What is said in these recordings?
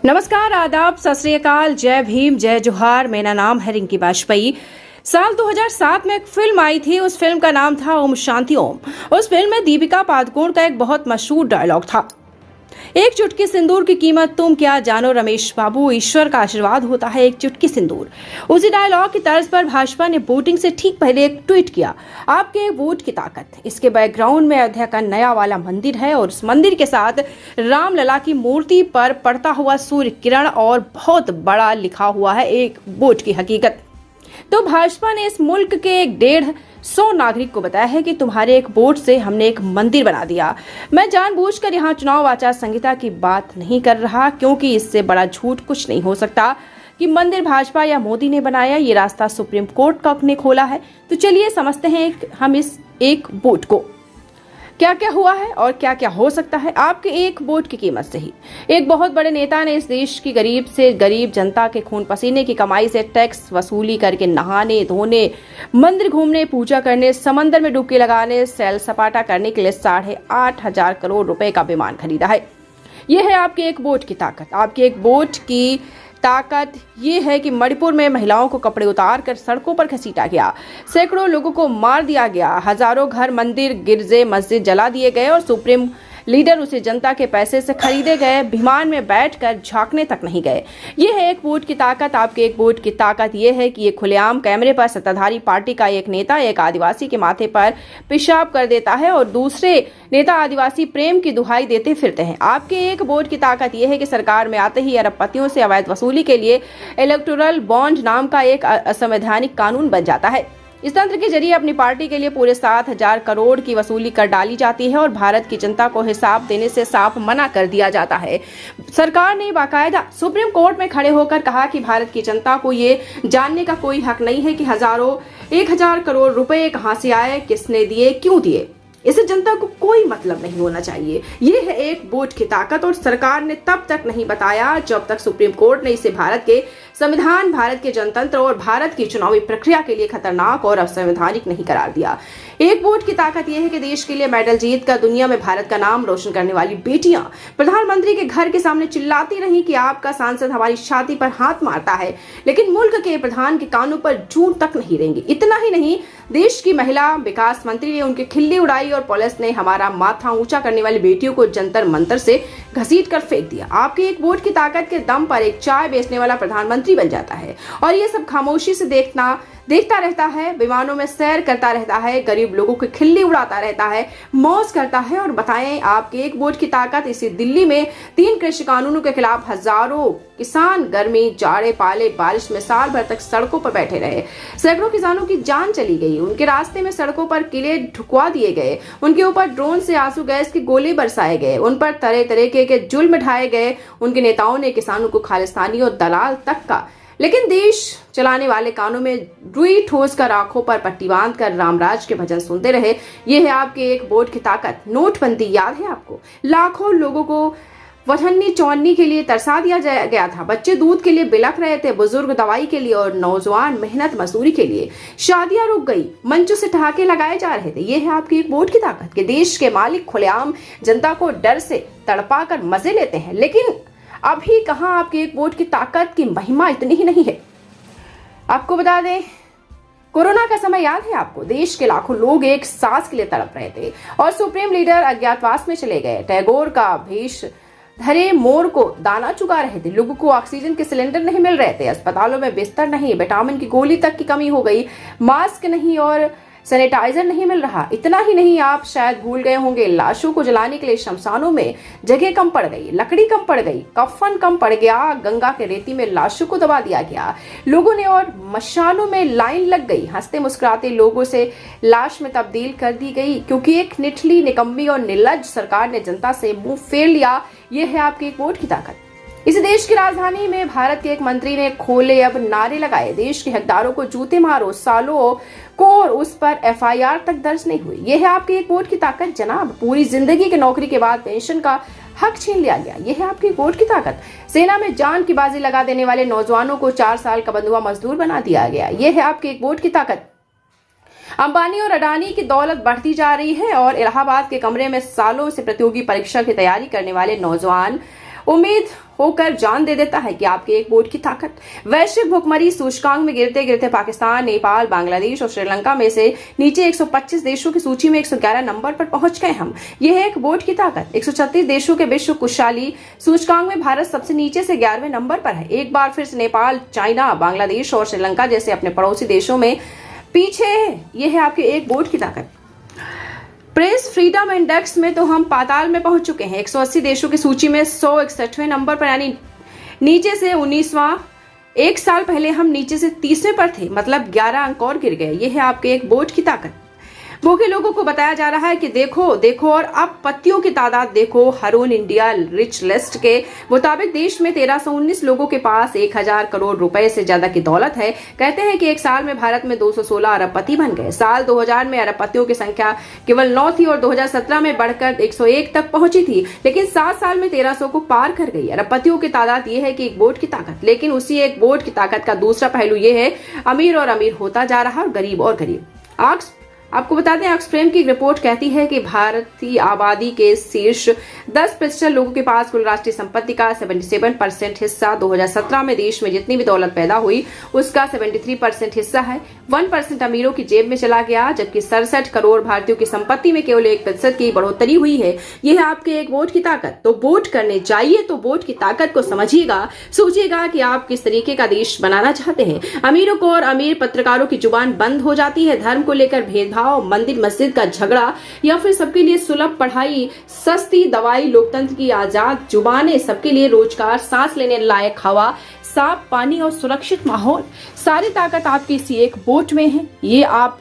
नमस्कार, आदाब, सत श्री अकाल, जय भीम, जय जोहार। मेरा नाम है रिंकी वाजपेयी। साल 2007 में एक फिल्म आई थी। उस फिल्म का नाम था ओम शांति ओम। उस फिल्म में दीपिका पादुकोण का एक बहुत मशहूर डायलॉग था, एक चुटकी सिंदूर की कीमत तुम क्या जानो रमेश बाबू, ईश्वर का आशीर्वाद होता है एक चुटकी सिंदूर। उसी डायलॉग की तर्ज पर भाजपा ने वोटिंग से ठीक पहले एक ट्वीट किया, आपके वोट की ताकत। इसके बैकग्राउंड में अयोध्या का नया वाला मंदिर है और उस मंदिर के साथ रामलला की मूर्ति पर पड़ता हुआ सूर्य किरण और बहुत बड़ा लिखा हुआ है एक वोट की हकीकत। तो भाजपा ने इस मुल्क के 150 नागरिक को बताया है कि तुम्हारे एक वोट से हमने एक मंदिर बना दिया। मैं जानबूझकर यहाँ चुनाव आचार संहिता की बात नहीं कर रहा, क्योंकि इससे बड़ा झूठ कुछ नहीं हो सकता कि मंदिर भाजपा या मोदी ने बनाया। ये रास्ता सुप्रीम कोर्ट का ने खोला है। तो चलिए समझते हैं हम इस एक वोट को, क्या क्या हुआ है और क्या क्या हो सकता है आपके एक वोट की कीमत से ही। एक बहुत बड़े नेता ने इस देश की गरीब से गरीब जनता के खून पसीने की कमाई से टैक्स वसूली करके नहाने धोने, मंदिर घूमने, पूजा करने, समंदर में डुबकी लगाने, सैर सपाटा करने के लिए 8,500 करोड़ रुपए का विमान खरीदा है। यह है आपके एक वोट की ताकत। आपके एक वोट की ताकत ये है कि मणिपुर में महिलाओं को कपड़े उतार कर सड़कों पर घसीटा गया, सैकड़ों लोगों को मार दिया गया, हजारों घर, मंदिर, गिरजे, मस्जिद जला दिए गए और सुप्रीम लीडर उसे जनता के पैसे से खरीदे गए विमान में बैठकर झांकने तक नहीं गए। ये है एक वोट की ताकत। आपके एक वोट की ताकत ये है कि ये खुलेआम कैमरे पर सत्ताधारी पार्टी का एक नेता एक आदिवासी के माथे पर पेशाब कर देता है और दूसरे नेता आदिवासी प्रेम की दुहाई देते फिरते हैं। आपके एक वोट की ताकत यह है कि सरकार में आते ही अरबपतियों से अवैध वसूली के लिए इलेक्टोरल बॉन्ड नाम का एक असंवैधानिक कानून बन जाता है। इस तंत्र के जरिए अपनी पार्टी के लिए पूरे 7,000 करोड़ की वसूली कर डाली जाती है और भारत की जनता को हिसाब देने से साफ मना कर दिया जाता है। सरकार ने बाकायदा सुप्रीम कोर्ट में खड़े होकर कहा कि भारत की जनता को ये जानने का कोई हक नहीं है कि 1,000 करोड़ रुपए कहां से आए, किसने दिए, क्यों दिए। इससे जनता को कोई मतलब नहीं होना चाहिए। ये है एक वोट की ताकत और सरकार ने तब तक नहीं बताया जब तक सुप्रीम कोर्ट ने इसे भारत के संविधान, भारत के जनतंत्र और भारत की चुनावी प्रक्रिया के लिए खतरनाक और असंवैधानिक नहीं करार दिया। एक वोट की ताकत यह है कि देश के लिए मेडल जीत कर दुनिया में भारत का नाम रोशन करने वाली बेटियां प्रधानमंत्री के घर के सामने चिल्लाती रही कि आपका सांसद हमारी छाती पर हाथ मारता है, लेकिन मुल्क के प्रधान के कानों पर जूं तक नहीं रहेंगी। इतना ही नहीं, देश की महिला विकास मंत्री ने उनकी खिल्ली उड़ाई और पुलिस ने हमारा माथा ऊंचा करने वाली बेटियों को जंतर मंतर से घसीट कर फेंक दिया। आपके एक वोट की ताकत के दम पर एक चाय बेचने वाला प्रधानमंत्री बन जाता है और ये सब खामोशी से देखता रहता है, विमानों में सैर करता रहता है, गरीब लोगों की खिल्ली उड़ाता रहता है, मौज करता है। और बताएं, आपके एक वोट की ताकत इसी दिल्ली में 3 कृषि कानूनों के खिलाफ हजारों किसान गर्मी, जाड़े, पाले, बारिश में साल भर तक सड़कों पर बैठे रहे। सैकड़ों किसानों की जान चली गई, उनके रास्ते में सड़कों पर किले ढुकवा दिए गए, उनके ऊपर ड्रोन से आंसू गैस के गोले बरसाए गए, उन पर तरह तरह के जुल्म ढाए गए। उनके नेताओं ने किसानों को खालिस्तानी और दलाल तक का, लेकिन देश चलाने वाले कानों में रुई ठोस कर आंखों पर पट्टी बांध कर रामराज के भजन सुनते रहे। ये है आपके एक वोट की ताकत। नोटबंदी याद है आपको? लाखों लोगों को वठन्नी चौन्नी के लिए तरसा दिया गया था। बच्चे दूध के लिए बिलख रहे थे, बुजुर्ग दवाई के लिए और नौजवान मेहनत मजदूरी के लिए। शादियां रुक गई, मंचों से ठहाके लगाए जा रहे थे। ये है आपकी एक वोट की ताकत कि देश के मालिक खुलेआम जनता को डर से तड़पा कर मजे लेते हैं। लेकिन अभी कहां आपके एक वोट की ताकत की महिमा इतनी ही नहीं है। आपको बता दें, कोरोना का समय याद है आपको? देश के लाखों लोग एक सांस के लिए तड़प रहे थे और सुप्रीम लीडर अज्ञातवास में चले गए। टैगोर का भेष धरे मोर को दाना चुगा रहे थे, लोगों को ऑक्सीजन के सिलेंडर नहीं मिल रहे थे, अस्पतालों में बिस्तर नहीं, विटामिन की गोली तक की कमी हो गई, मास्क नहीं और सैनिटाइजर नहीं मिल रहा। इतना ही नहीं, आप शायद भूल गए होंगे, लाशों को जलाने के लिए शमशानों में जगह कम पड़ गई, लकड़ी कम पड़ गई, कफन कम पड़ गया, गंगा के रेती में लाशों को दबा दिया गया लोगों ने और मशानों में लाइन लग गई। हंसते मुस्कुराते लोगों से लाश में तब्दील कर दी गई, क्योंकि एक निठली, निकम्मी और निर्लज्ज सरकार ने जनता से मुंह फेर लिया। यह है आपकी एक वोट की ताकत। इसी देश की राजधानी में भारत के एक मंत्री ने खोले अब नारे लगाए, देश के हकदारों को जूते मारो, सालों को और उस पर एफआईआर तक दर्ज नहीं हुई। यह है आपकी एक वोट की ताकत जनाब। पूरी जिंदगी की नौकरी के बाद पेंशन का हक छीन लिया गया। यह है आपकी वोट की ताकत। सेना में जान की बाजी लगा देने वाले नौजवानों को 4 साल का बंधुआ मजदूर बना दिया गया। यह है आपकी एक वोट की ताकत। अंबानी और अडानी की दौलत बढ़ती जा रही है और इलाहाबाद के कमरे में सालों से प्रतियोगी परीक्षा की तैयारी करने वाले नौजवान उम्मीद होकर जान दे देता है कि आपके एक वोट की ताकत। वैश्विक भुखमरी सूचकांक में गिरते गिरते पाकिस्तान, नेपाल, बांग्लादेश और श्रीलंका में से नीचे 125 देशों की सूची में 111 नंबर पर पहुंच गए हम। यह है एक वोट की ताकत। 136 देशों के विश्व खुशहाली सूचकांक में भारत सबसे नीचे से 11वें नंबर पर है। एक बार फिर से नेपाल, चाइना, बांग्लादेश और श्रीलंका जैसे अपने पड़ोसी देशों में पीछे है। यह है आपके एक वोट की ताकत। प्रेस फ्रीडम इंडेक्स में तो हम पाताल में पहुंच चुके हैं। 180 देशों की सूची में 161वें नंबर पर, यानी नीचे से 19वां। एक साल पहले हम नीचे से 30वें पर थे, मतलब 11 अंक और गिर गए। यह है आपके एक वोट की ताकत। भूखे लोगों को बताया जा रहा है कि देखो देखो, और अब पत्तियों की तादाद देखो। हारून इंडिया रिच लिस्ट के मुताबिक देश में 1319 लोगों के पास 1000 करोड़ रुपए से ज्यादा की दौलत है। कहते हैं कि एक साल में भारत में 216 अरबपति बन गए। साल 2000 में अरबपतियों की संख्या केवल 9 थी और 2017 में बढ़कर 101 तक पहुंची थी, लेकिन 7 साल में 1300 को पार कर गई। अरबपतियों की तादाद यह है कि एक वोट की ताकत। लेकिन उसी एक वोट की ताकत का दूसरा पहलू यह है, अमीर और अमीर होता जा रहा और गरीब और गरीब। आपको बता दें, ऑक्सफैम की रिपोर्ट कहती है कि भारतीय आबादी के शीर्ष 10% लोगों के पास कुल राष्ट्रीय संपत्ति का 77% हिस्सा 2017 में देश में जितनी भी दौलत पैदा हुई उसका 73% हिस्सा है। 1% अमीरों की जेब में चला गया, जबकि 67 करोड़ भारतीयों की संपत्ति में केवल 1% की बढ़ोतरी हुई है। यह है आपके एक वोट की ताकत। तो वोट करने जाइए तो वोट की ताकत को समझिएगा, सोचिएगा कि आप किस तरीके का देश बनाना चाहते हैं। अमीरों को और अमीर पत्रकारों की जुबान बंद हो जाती है। धर्म को लेकर भेदभाव, मंदिर मस्जिद का झगड़ा या फिर सबके लिए सुलभ पढ़ाई, सस्ती दवाई, लोकतंत्र की आजाद जुबानें, सबके लिए रोजगार, सांस लेने लायक हवा, साफ पानी और सुरक्षित माहौल, सारी ताकत आपकी इसी एक वोट में है। ये आप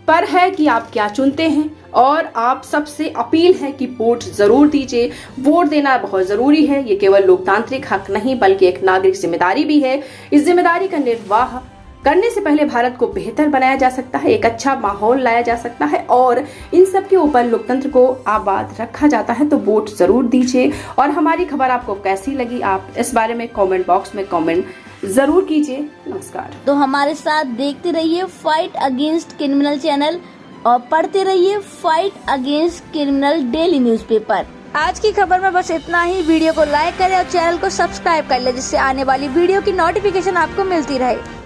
पर है कि आप क्या चुनते हैं, और आप सबसे अपील है कि वोट जरूर दीजिए। वोट देना बहुत जरूरी है। ये केवल लोकतांत्रिक हक नहीं बल्कि एक नागरिक जिम्मेदारी भी है। इस जिम्मेदारी का निर्वाह करने से पहले भारत को बेहतर बनाया जा सकता है, एक अच्छा माहौल लाया जा सकता है और इन सब के ऊपर लोकतंत्र को आबाद रखा जाता है। तो वोट जरूर दीजिए। और हमारी खबर आपको कैसी लगी, आप इस बारे में कमेंट बॉक्स में कमेंट जरूर कीजिए। नमस्कार। तो हमारे साथ देखते रहिए फाइट अगेंस्ट क्रिमिनल चैनल और पढ़ते रहिए fight against criminal daily newspaper. आज की खबर में बस इतना ही। वीडियो को लाइक करें और चैनल को सब्सक्राइब कर ले, जिससे आने वाली वीडियो की नोटिफिकेशन आपको मिलती रहे।